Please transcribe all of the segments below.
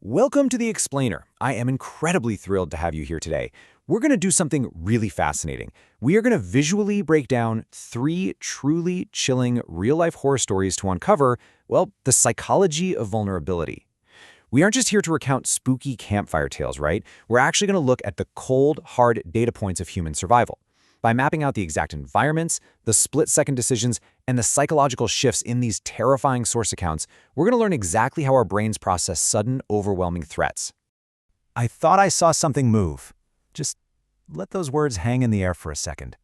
Welcome to The Explainer. I am incredibly thrilled to have you here today. We're going to do something really fascinating. We are going to visually break down 3 truly chilling real-life horror stories to uncover, well, the psychology of vulnerability. We aren't just here to recount spooky campfire tales, right? We're actually going to look at the cold, hard data points of human survival. By mapping out the exact environments, the split-second decisions, and the psychological shifts in these terrifying source accounts, we're going to learn exactly how our brains process sudden, overwhelming threats. I thought I saw something move. Just let those words hang in the air for a second.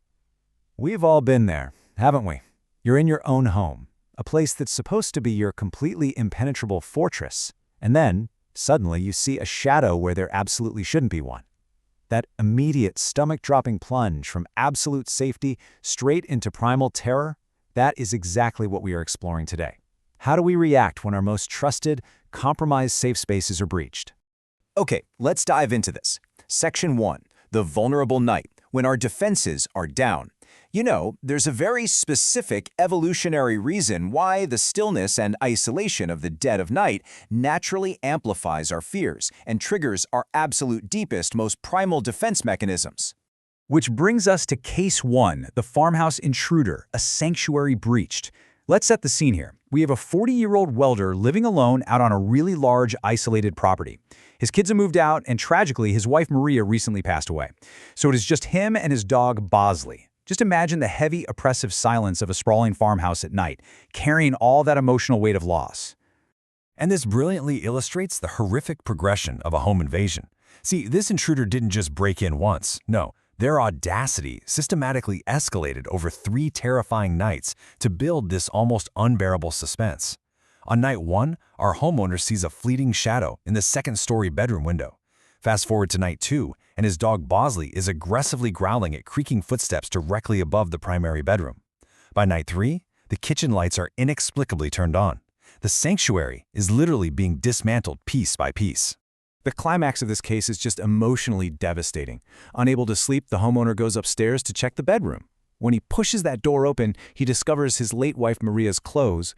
We've all been there, haven't we? You're in your own home, a place that's supposed to be your completely impenetrable fortress, and then, suddenly, you see a shadow where there absolutely shouldn't be one. That immediate stomach-dropping plunge from absolute safety straight into primal terror, that is exactly what we are exploring today. How do we react when our most trusted, compromised safe spaces are breached? Okay, let's dive into this. Section 1, the vulnerable night, when our defenses are down. You know, there's a very specific evolutionary reason why the stillness and isolation of the dead of night naturally amplifies our fears and triggers our absolute deepest, most primal defense mechanisms. Which brings us to Case 1, the farmhouse intruder, a sanctuary breached. Let's set the scene here. We have a 40-year-old welder living alone out on a really large, isolated property. His kids have moved out, and tragically, his wife Maria recently passed away. So it is just him and his dog Bosley. Just imagine the heavy, oppressive silence of a sprawling farmhouse at night, carrying all that emotional weight of loss. And this brilliantly illustrates the horrific progression of a home invasion. See, this intruder didn't just break in once. No, their audacity systematically escalated over 3 terrifying nights to build this almost unbearable suspense. On night 1, our homeowner sees a fleeting shadow in the second-story bedroom window. Fast forward to night 2, and his dog Bosley is aggressively growling at creaking footsteps directly above the primary bedroom. By night 3, the kitchen lights are inexplicably turned on. The sanctuary is literally being dismantled piece by piece. The climax of this case is just emotionally devastating. Unable to sleep, the homeowner goes upstairs to check the bedroom. When he pushes that door open, he discovers his late wife Maria's clothes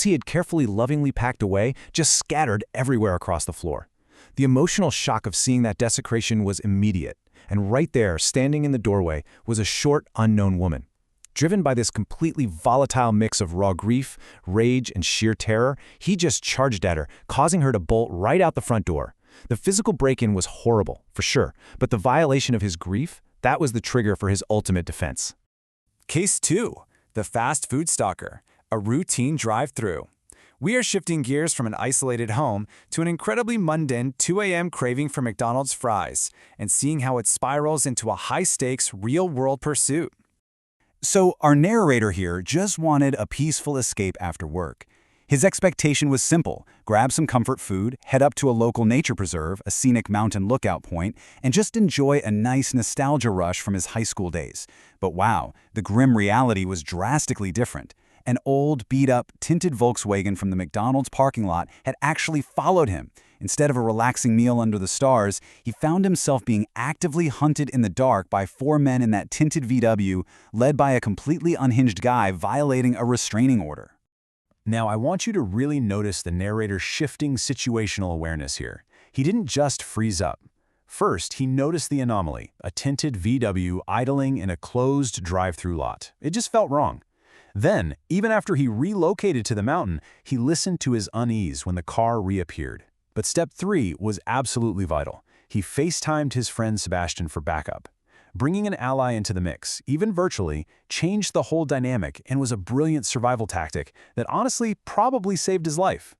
he had carefully, lovingly packed away, just scattered everywhere across the floor. The emotional shock of seeing that desecration was immediate, and right there, standing in the doorway, was a short, unknown woman. Driven by this completely volatile mix of raw grief, rage, and sheer terror, he just charged at her, causing her to bolt right out the front door. The physical break-in was horrible, for sure, but the violation of his grief, that was the trigger for his ultimate defense. Case 2, the fast food stalker, a routine drive-through. We are shifting gears from an isolated home to an incredibly mundane 2 a.m. craving for McDonald's fries and seeing how it spirals into a high-stakes, real-world pursuit. So our narrator here just wanted a peaceful escape after work. His expectation was simple: grab some comfort food, head up to a local nature preserve, a scenic mountain lookout point, and just enjoy a nice nostalgia rush from his high school days. But wow, the grim reality was drastically different. An old, beat-up, tinted Volkswagen from the McDonald's parking lot had actually followed him. Instead of a relaxing meal under the stars, he found himself being actively hunted in the dark by 4 men in that tinted VW, led by a completely unhinged guy violating a restraining order. Now, I want you to really notice the narrator's shifting situational awareness here. He didn't just freeze up. First, he noticed the anomaly, a tinted VW idling in a closed drive-through lot. It just felt wrong. Then, even after he relocated to the mountain, he listened to his unease when the car reappeared. But step 3 was absolutely vital. He FaceTimed his friend Sebastian for backup. Bringing an ally into the mix, even virtually, changed the whole dynamic and was a brilliant survival tactic that honestly probably saved his life.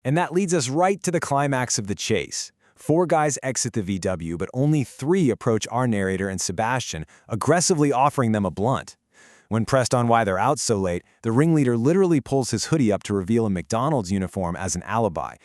And that leads us right to the climax of the chase. 4 guys exit the VW, but only 3 approach our narrator and Sebastian, aggressively offering them a blunt. When pressed on why they're out so late, the ringleader literally pulls his hoodie up to reveal a McDonald's uniform as an alibi.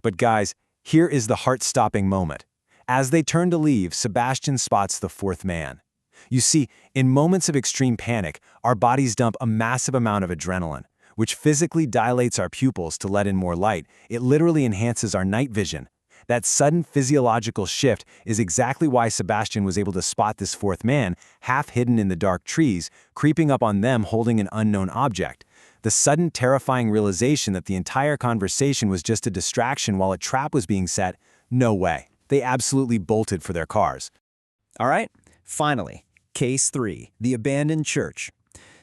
But guys, here is the heart-stopping moment. As they turn to leave, Sebastian spots the 4th man. You see, in moments of extreme panic, our bodies dump a massive amount of adrenaline, which physically dilates our pupils to let in more light. It literally enhances our night vision. That sudden physiological shift is exactly why Sebastian was able to spot this 4th man, half hidden in the dark trees, creeping up on them holding an unknown object. The sudden terrifying realization that the entire conversation was just a distraction while a trap was being set, No way. They absolutely bolted for their cars. All right, finally, Case 3, the abandoned church.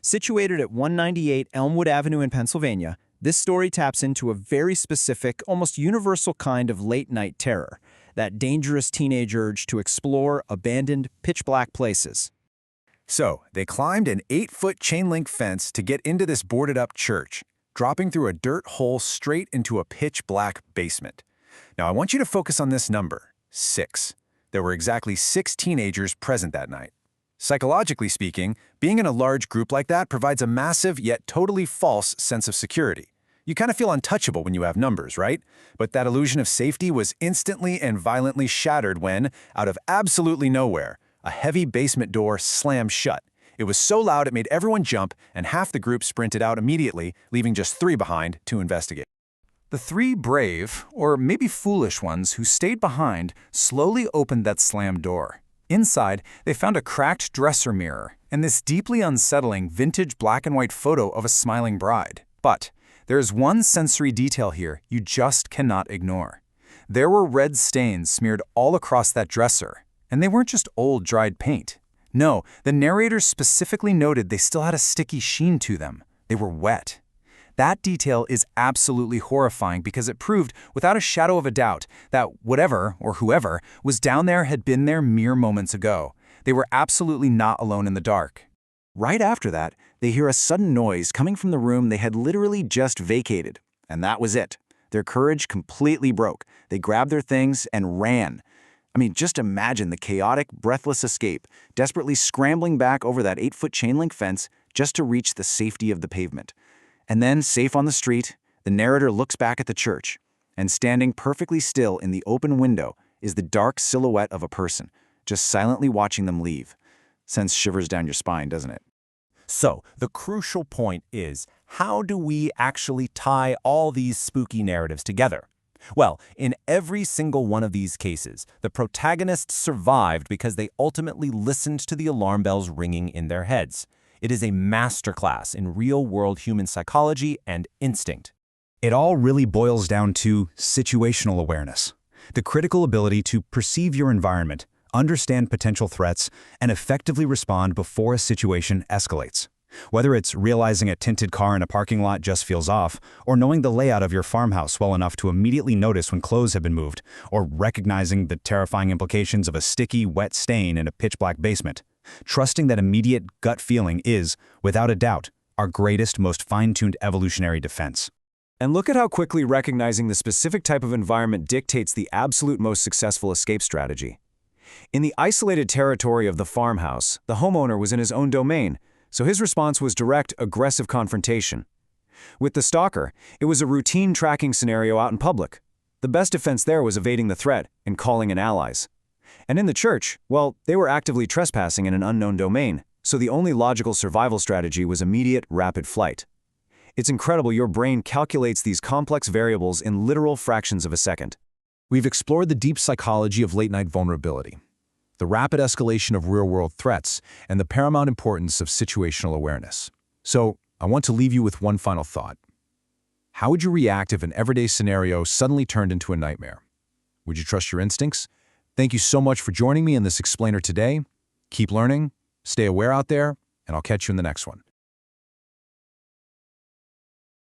Situated at 198 Elmwood Avenue in Pennsylvania, this story taps into a very specific, almost universal kind of late-night terror, that dangerous teenage urge to explore abandoned, pitch-black places. So, they climbed an 8-foot chain-link fence to get into this boarded-up church, dropping through a dirt hole straight into a pitch-black basement. Now, I want you to focus on this number, 6. There were exactly 6 teenagers present that night. Psychologically speaking, being in a large group like that provides a massive yet totally false sense of security. You kind of feel untouchable when you have numbers, right? But that illusion of safety was instantly and violently shattered when, out of absolutely nowhere, a heavy basement door slammed shut. It was so loud it made everyone jump, and half the group sprinted out immediately, leaving just 3 behind to investigate. The 3 brave, or maybe foolish ones who stayed behind slowly opened that slammed door. Inside, they found a cracked dresser mirror and this deeply unsettling vintage black and white photo of a smiling bride. But there is one sensory detail here you just cannot ignore. There were red stains smeared all across that dresser, and they weren't just old, dried paint. No, the narrator specifically noted they still had a sticky sheen to them. They were wet. That detail is absolutely horrifying because it proved, without a shadow of a doubt, that whatever, or whoever, was down there had been there mere moments ago. They were absolutely not alone in the dark. Right after that, they hear a sudden noise coming from the room they had literally just vacated. And that was it. Their courage completely broke. They grabbed their things and ran. I mean, just imagine the chaotic, breathless escape, desperately scrambling back over that 8-foot chain-link fence just to reach the safety of the pavement. And then, safe on the street, the narrator looks back at the church, and standing perfectly still in the open window is the dark silhouette of a person, just silently watching them leave. Sends shivers down your spine, doesn't it? So, the crucial point is, how do we actually tie all these spooky narratives together? Well, in every single one of these cases, the protagonists survived because they ultimately listened to the alarm bells ringing in their heads. It is a masterclass in real-world human psychology and instinct. It all really boils down to situational awareness, the critical ability to perceive your environment, understand potential threats, and effectively respond before a situation escalates. Whether it's realizing a tinted car in a parking lot just feels off, or knowing the layout of your farmhouse well enough to immediately notice when clothes have been moved, or recognizing the terrifying implications of a sticky, wet stain in a pitch-black basement. Trusting that immediate gut feeling is, without a doubt, our greatest, most fine-tuned evolutionary defense. And look at how quickly recognizing the specific type of environment dictates the absolute most successful escape strategy. In the isolated territory of the farmhouse, the homeowner was in his own domain, so his response was direct, aggressive confrontation. With the stalker, it was a routine tracking scenario out in public. The best defense there was evading the threat and calling in allies. And in the church, well, they were actively trespassing in an unknown domain, so the only logical survival strategy was immediate, rapid flight. It's incredible your brain calculates these complex variables in literal fractions of a second. We've explored the deep psychology of late-night vulnerability, the rapid escalation of real-world threats, and the paramount importance of situational awareness. So, I want to leave you with one final thought. How would you react if an everyday scenario suddenly turned into a nightmare? Would you trust your instincts? Thank you so much for joining me in this explainer today. Keep learning, stay aware out there, and I'll catch you in the next one.